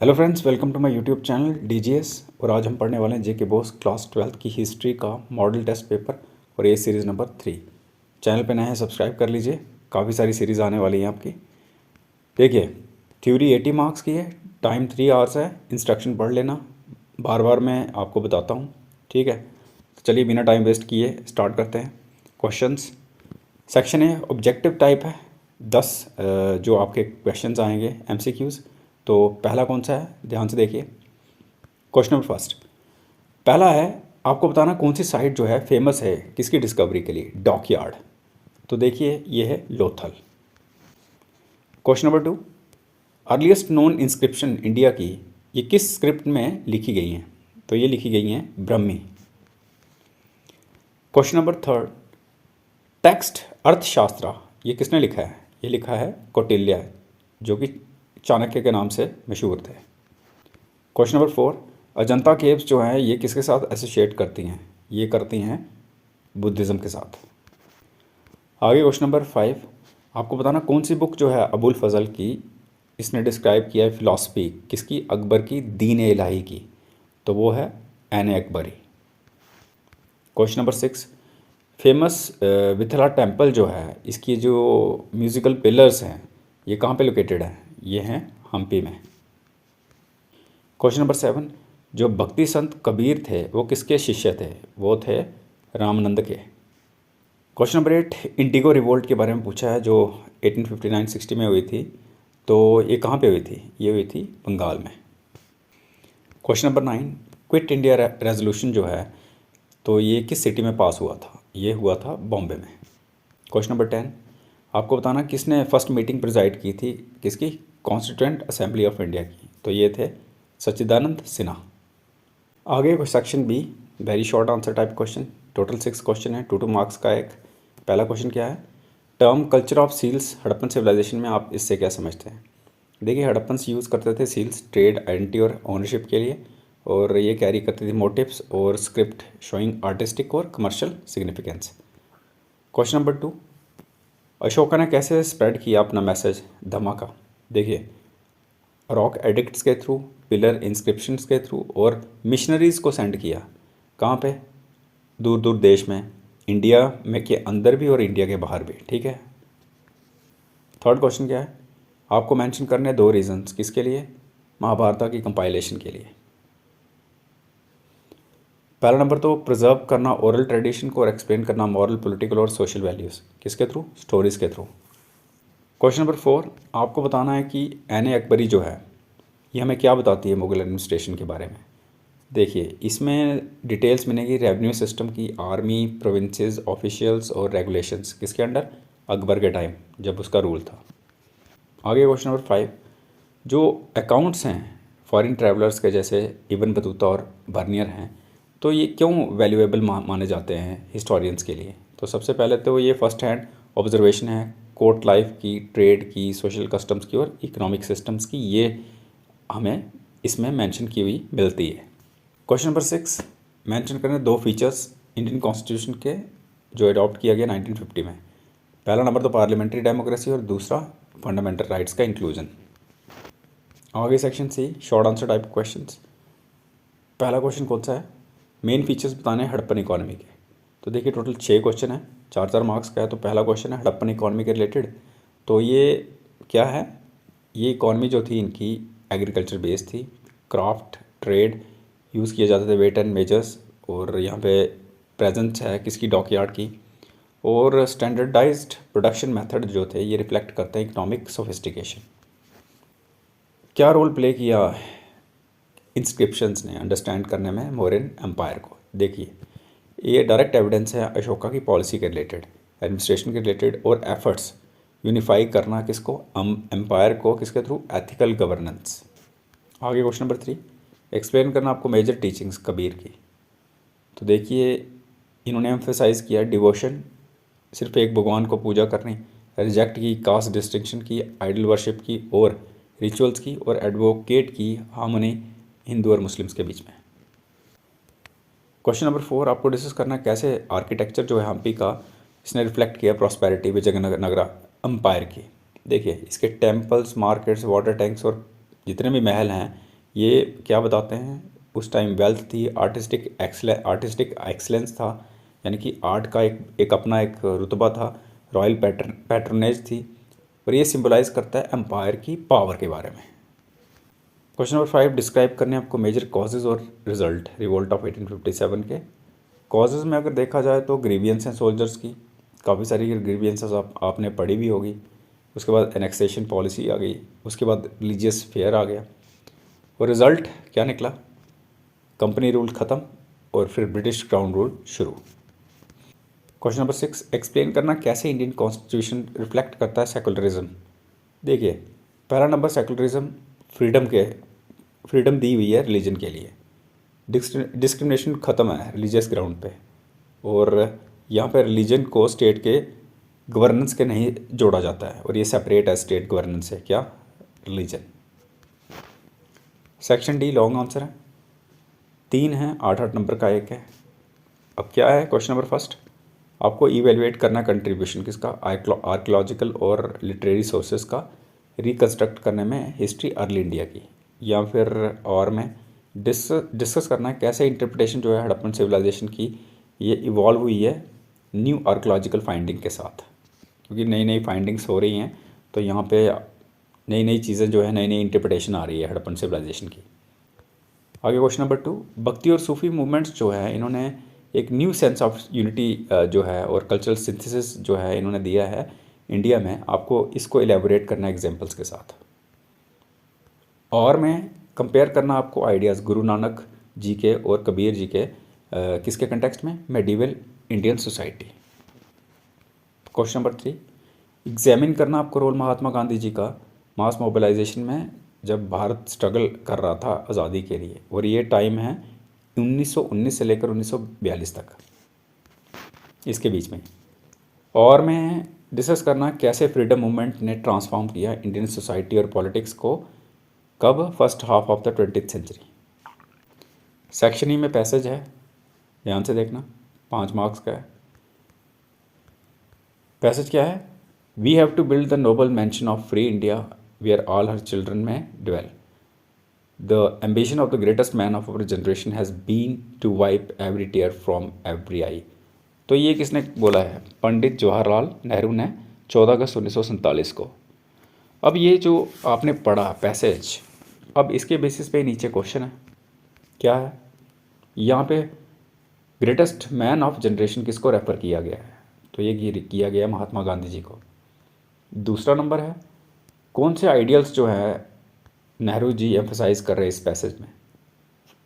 Hello friends, welcome to my YouTube channel DGS. और आज हम पढ़ने वाले हैं जेके बोस क्लास 12th की हिस्ट्री का मॉडल टेस्ट पेपर और ये सीरीज़ नंबर 3। चैनल पे नए हैं, सब्सक्राइब कर लीजिए, काफ़ी सारी सीरीज़ आने वाली हैं आपकी। देखिए, थ्योरी 80 मार्क्स की है, टाइम 3 आवर्स है। इंस्ट्रक्शन पढ़ लेना, बार बार मैं आपको बताता हूँ, ठीक है। तो चलिए बिना टाइम वेस्ट किए स्टार्ट करते हैं। क्वेश्चंस सेक्शन है, ऑब्जेक्टिव टाइप है। 10 जो आपके क्वेश्चंस आएंगे एमसीक्यूज़। तो पहला कौन सा है, ध्यान से देखिए। क्वेश्चन नंबर फर्स्ट, पहला है आपको बताना कौन सी साइट जो है फेमस है किसकी डिस्कवरी के लिए, डॉकयार्ड। तो देखिए ये है Lothal. Question number 2, earliest known inscription India की ये किस स्क्रिप्ट में लिखी गई हैं। तो ये लिखी गई हैं ब्रह्मी। क्वेश्चन नंबर 3, टेक्स्ट अर्थशास्त्र ये किसने लिखा है। ये लिखा है कौटिल्य, जो कि चाणक्य के नाम से मशहूर थे। क्वेश्चन नंबर 4, अजंता केव्स जो हैं ये किसके साथ एसोसिएट करती हैं। ये करती हैं बुद्धिज़्म के साथ। आगे क्वेश्चन नंबर 5, आपको बताना कौन सी बुक जो है अबुल फजल की इसने डिस्क्राइब किया है फ़िलासफ़ी किसकी, अकबर की, दीन ए इलाही की। तो वो है Ain Akbari. Question number 6, famous Vittala temple जो है इसकी जो म्यूज़िकल पिलर्स हैं ये कहाँ पे लोकेटेड हैं। ये हैं हम्पी में। क्वेश्चन नंबर 7, जो भक्ति संत कबीर थे वो किसके शिष्य थे। वो थे रामानंद के। क्वेश्चन नंबर 8, इंडिगो रिवोल्ट के बारे में पूछा है जो 1859-60 में हुई थी। तो ये कहाँ पे हुई थी, ये हुई थी बंगाल में। Question number 9, quit India resolution जो है तो ये किस सिटी में पास हुआ था। ये हुआ था बॉम्बे में। क्वेश्चन नंबर 10, आपको बताना किसने फर्स्ट मीटिंग प्रिजाइड की थी किसकी, कॉन्स्टिट्यूएंट असेंबली ऑफ इंडिया की। तो ये थे सच्चिदानंद सिन्हा। आगे section B, very short answer type question. Total 6 question है, 2 मार्क्स का एक। पहला क्वेश्चन क्या है, term culture of seals Harappan civilisation में आप इससे क्या समझते हैं। देखिए, हड़प्पन्स यूज़ करते थे सील्स ट्रेड, आइडेंटिटी और ओनरशिप के लिए, और ये कैरी करती थी मोटिव्स और स्क्रिप्ट शोइंग आर्टिस्टिक और commercial significance. Question number 2, Ashoka ने कैसे स्प्रेड किया अपना मैसेज धमाका। देखिए, रॉक एडिक्ट्स के थ्रू, पिलर इंस्क्रिप्शंस के थ्रू और मिशनरीज़ को सेंड किया। कहाँ पे, दूर दूर देश में, इंडिया में के अंदर भी और इंडिया के बाहर भी, ठीक है। थर्ड क्वेश्चन क्या है, आपको मेंशन करने हैं 2 रीजंस किसके लिए, महाभारत की कंपाइलेशन के लिए। पहला नंबर तो प्रिजर्व करना ओरल ट्रेडिशन को और एक्सप्लेन करना मॉरल, पॉलिटिकल और सोशल वैल्यूज़ किसके थ्रू, स्टोरीज़ के थ्रू। क्वेश्चन नंबर 4, आपको बताना है कि एन ए अकबरी जो है ये हमें क्या बताती है मुग़ल एडमिनिस्ट्रेशन के बारे में। देखिए, इसमें डिटेल्स मिलेगी रेवेन्यू सिस्टम की, आर्मी, प्रोविंसेस, ऑफिशियल्स और रेगुलेशंस किसके अंडर, अकबर के टाइम जब उसका रूल था। आगे क्वेश्चन नंबर 5, जो अकाउंट्स हैं फॉरेन ट्रैवलर्स के जैसे इब्न बतूता और बर्नियर हैं तो ये क्यों वैल्यूएबल माने जाते हैं हिस्टोरियंस के लिए। तो सबसे पहले तो ये फर्स्ट हैंड ऑब्जर्वेशन है कोर्ट लाइफ की, ट्रेड की, सोशल कस्टम्स की और इकोनॉमिक सिस्टम्स की, ये हमें इसमें मेंशन की हुई मिलती है। क्वेश्चन नंबर 6, मेंशन करें 2 फीचर्स इंडियन कॉन्स्टिट्यूशन के जो अडॉप्ट किया गया 1950 में। पहला नंबर तो पार्लियामेंट्री डेमोक्रेसी और दूसरा फंडामेंटल राइट्स का इंक्लूजन। आगे section C, short answer type questions. पहला क्वेश्चन कौन सा है, मेन फीचर्स बताने हैं हड़प्पन इकॉनमी के। तो देखिए, टोटल 6 क्वेश्चन है, 4-4 मार्क्स का है। तो पहला क्वेश्चन है हड़प्पन इकॉनमी के रिलेटेड। तो ये क्या है, ये इकॉनमी जो थी इनकी एग्रीकल्चर बेस्ड थी, क्राफ्ट, ट्रेड, यूज़ किए जाते थे वेट एंड मेजर्स, और यहाँ पे प्रेजेंस है किसकी, डॉकयार्ड की, और स्टैंडर्डाइज्ड प्रोडक्शन मेथड जो थे ये रिफ्लेक्ट करते हैं इकोनॉमिक सोफिस्टिकेशन। क्या रोल प्ले किया इंस्क्रिप्शंस ने अंडरस्टैंड करने में मौर्यन एम्पायर को। देखिए, ये डायरेक्ट एविडेंस है अशोका की पॉलिसी के रिलेटेड, एडमिनिस्ट्रेशन के रिलेटेड और एफर्ट्स यूनिफाई करना किसको, एम्पायर को, किसके थ्रू, एथिकल गवर्नेंस। आगे क्वेश्चन नंबर 3, एक्सप्लेन करना आपको मेजर टीचिंग्स कबीर की। तो देखिए, इन्होंने एम्फेसाइज़ किया डिवोशन, सिर्फ एक भगवान को पूजा करनी, रिजेक्ट की कास्ट डिस्टिंक्शन की, आइडल वर्शिप की और रिचुअल्स की, और एडवोकेट की हार्मनी हिंदू और मुस्लिम्स के बीच में। क्वेश्चन नंबर 4, आपको डिस्कस करना है कैसे आर्किटेक्चर जो है हम्पी का इसने रिफ्लेक्ट किया प्रॉस्पेरिटी विजयनगरा एम्पायर की। देखिए, इसके टेम्पल्स, मार्केट्स, वाटर टैंक्स और जितने भी महल हैं ये क्या बताते हैं, उस टाइम वेल्थ थी, आर्टिस्टिक एक्सलेंस था, यानी कि आर्ट का एक अपना एक रुतबा था, रॉयल पैट्रनेज थी, और ये सिंबलाइज करता है एम्पायर की पावर के बारे में। क्वेश्चन नंबर 5 डिस्क्राइब करने आपको मेजर कॉजेज और रिजल्ट रिवोल्ट ऑफ 1857 के। कॉजेज़ में अगर देखा जाए तो ग्रीवियंस हैं सोल्जर्स की, काफ़ी सारी ग्रीवियंसेस आपने पढ़ी भी होगी। उसके बाद एनेक्सेशन पॉलिसी आ गई, उसके बाद रिलीजियस फेयर आ गया, और रिज़ल्ट क्या निकला, कंपनी रूल ख़त्म और फिर ब्रिटिश क्राउन रूल शुरू। क्वेश्चन नंबर 6 एक्सप्लेन करना कैसे इंडियन कॉन्स्टिट्यूशन रिफ्लेक्ट करता है सेकुलरिज्म। देखिए, पहला नंबर सेकुलरिज्म फ्रीडम दी हुई है रिलीजन के लिए, डिस्क्रिमिनेशन ख़त्म है रिलीजियस ग्राउंड पे, और यहाँ पे रिलीजन को स्टेट के गवर्नेंस के नहीं जोड़ा जाता है, और ये सेपरेट है स्टेट गवर्नेंस से, क्या, religion. Section D long answer है, 3 है, 8 नंबर का एक है। अब क्या है क्वेश्चन नंबर फर्स्ट, आपको इवेलुएट करना कंट्रीब्यूशन किसका, आर्कियोलॉजिकल और लिटरेरी सोर्सेज का रिकन्स्ट्रक्ट करने में हिस्ट्री अर्ली इंडिया की, या फिर और में डिस्कस करना है कैसे इंटरप्रिटेशन जो है हड़प्पन सिविलाइजेशन की ये इवॉल्व हुई है न्यू आर्कियोलॉजिकल फाइंडिंग के साथ, क्योंकि नई नई फाइंडिंग्स हो रही हैं, तो यहाँ पे नई नई चीज़ें जो है, नई नई इंटरप्रिटेशन आ रही है हड़प्पन सिविलाइजेशन की। आगे क्वेश्चन नंबर 2, भक्ति और सूफी मूवमेंट्स जो है इन्होंने एक न्यू सेंस ऑफ यूनिटी जो है और कल्चरल सिंथेसिस जो है इन्होंने दिया है इंडिया में, आपको इसको एलेबोरेट करना है एग्जांपल्स के साथ। और मैं कंपेयर करना आपको आइडियाज़ गुरु नानक जी के और कबीर जी के किसके कंटेक्स्ट में, medieval Indian society. Question number 3 examine करना आपको रोल महात्मा गांधी जी का मास मोबिलाइजेशन में जब भारत स्ट्रगल कर रहा था आज़ादी के लिए, और ये टाइम है 1919 से लेकर 1942 तक, इसके बीच में। और मैं डिस्कस करना कैसे फ्रीडम मूवमेंट ने ट्रांसफॉर्म किया इंडियन सोसाइटी और पॉलिटिक्स को, कब, first half of the 20th century. Section E में पैसेज है, ध्यान से देखना, 5 मार्क्स का है। पैसेज क्या है, we have to build the noble mansion of free India where all her children may dwell, the ambition of the greatest man of our generation has been to wipe every tear from every eye. तो ये किसने बोला है, पंडित जवाहरलाल नेहरू ने 14 अगस्त 1947 को। अब ये जो आपने पढ़ा पैसेज, अब इसके बेसिस पे नीचे क्वेश्चन है, क्या है, यहाँ पे ग्रेटेस्ट मैन ऑफ जनरेशन किसको रेफर किया गया है, तो ये किया गया महात्मा गांधी जी को। दूसरा नंबर है, कौन से आइडियल्स जो है नेहरू जी एम्फसाइज कर रहे हैं इस पैसेज में,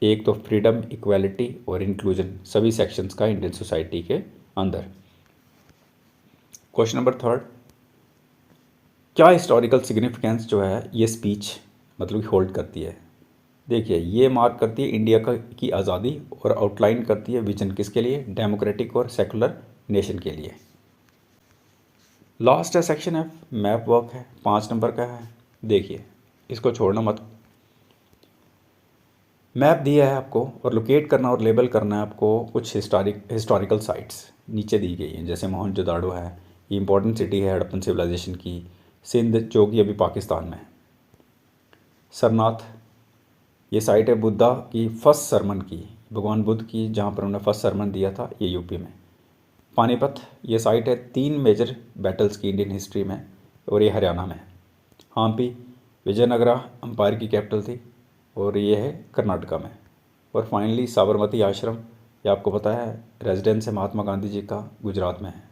एक तो फ्रीडम, इक्वालिटी और इंक्लूजन सभी सेक्शंस का इंडियन सोसाइटी के अंदर। क्वेश्चन नंबर 3, क्या हिस्टोरिकल सिग्निफिकेंस जो है ये स्पीच मतलब कि होल्ड करती है। देखिए, ये मार्क करती है इंडिया की आज़ादी और आउटलाइन करती है विजन किसके लिए, डेमोक्रेटिक और सेकुलर नेशन के लिए। लास्ट है सेक्शन एफ, मैप वर्क है, 5 नंबर का है। देखिए, इसको छोड़ना मत, मैप दिया है आपको और लोकेट करना और लेबल करना है आपको कुछ हिस्टोरिकल साइट्स नीचे दी गई हैं, जैसे मोहनजोदाड़ो है, ये इंपॉर्टेंट सिटी है हड़प्पन सिविलाइजेशन की, सिंध जो कि अभी पाकिस्तान में है, सरनाथ ये साइट है बुद्धा की फर्स्ट सरमन की, भगवान बुद्ध की जहाँ पर उन्होंने फर्स्ट सरमन दिया था, ये यूपी में। पानीपत ये साइट है 3 मेजर बैटल्स की इंडियन हिस्ट्री में, और ये हरियाणा में है। हम्पी विजयनगरा अंपायर की कैपिटल थी, और ये है कर्नाटका में। और फाइनली साबरमती आश्रम, ये आपको पता है रेजिडेंस है महात्मा गांधी जी का, गुजरात में है।